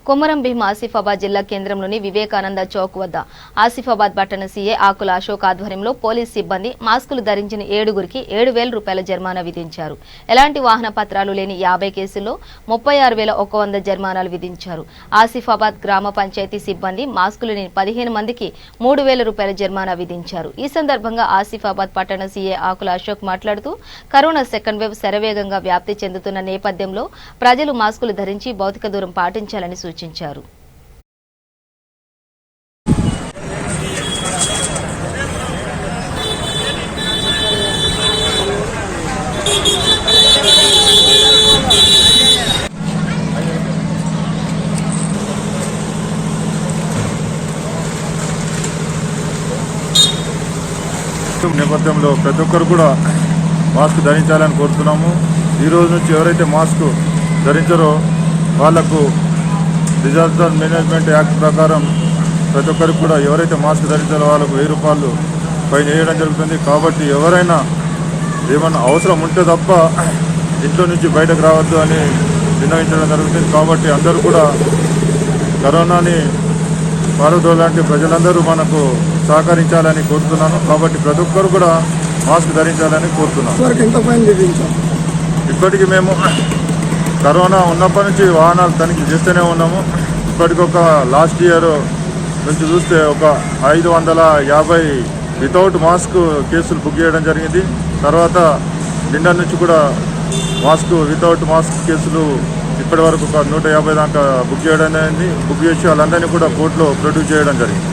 కొమరం భీం ఆసిఫాబాద్ జిల్లా కేంద్రంలోని వివేకానంద చౌక్ వద్ద ఆసిఫాబాద్ పట్టణ సీఏ ఆకుల అశోక్ ఆధ్వర్యంలో పోలీస్ సిబ్బంది మాస్కులు ధరించిన 7గురికి 7,000 రూపాయల జరిమానా విధించారు. ఎలాంటి వాహన పత్రాలు లేని 50 కేసుల్లో 36,100 జరిమానాలు విధించారు. ఆసిఫాబాద్ గ్రామ పంచాయతీ సిబ్బంది మాస్కులు లేని 15 మందికి 3,000 రూపాయల జరిమానా విధించారు. ఈ సందర్భంగా ఆసిఫాబాద్ పట్టణ సీఏ ఆకుల అశోక్ మాట్లాడుతూ కరోనా సెకండ్ వేవ్ శరవేగంగా వ్యాప్తి చెందుతున్న నేపథ్యంలో ప్రజలు మాస్కులు ధరించి భౌతిక దూరం పాటించాలని సూచించారు. నేపథ్యంలో ప్రతి ఒక్కరు కూడా మాస్క్ ధరించాలని కోరుతున్నాము. ఈ రోజు నుంచి ఎవరైతే మాస్క్ ధరించారో వాళ్లకు డిజాస్టర్ మేనేజ్మెంట్ యాక్ట్ ప్రకారం ప్రతి ఒక్కరికి కూడా ఎవరైతే మాస్క్ ధరించారో వాళ్ళకు 1000 రూపాయలు ఫైన్ వేయడం జరుగుతుంది. కాబట్టి ఎవరైనా ఏమన్నా అవసరం ఉంటే తప్ప ఇంట్లో నుంచి బయటకు రావద్దు అని నిర్ణయించడం జరుగుతుంది. కాబట్టి అందరూ కూడా కరోనాని పారదోలాంటి ప్రజలందరూ మనకు సహకరించాలని కోరుతున్నాను. కాబట్టి ప్రతి ఒక్కరు కూడా మాస్క్ ధరించాలని కోరుతున్నాను. ఇప్పటికీ మేము కరోనా ఉన్నప్పటి నుంచి వాహనాలు తనిఖీ చేస్తూనే ఉన్నాము. ఇప్పటికొక లాస్ట్ ఇయర్ నుంచి చూస్తే ఒక 550 వితౌట్ మాస్క్ కేసులు బుక్ చేయడం జరిగింది. తర్వాత నిన్న నుంచి కూడా వితౌట్ మాస్క్ కేసులు ఇప్పటి వరకు ఒక 150 దాకా బుక్ చేయడం జరిగింది. బుక్ చేసి వాళ్ళందరినీ కూడా కోర్టులో ప్రొడ్యూస్ చేయడం జరిగింది.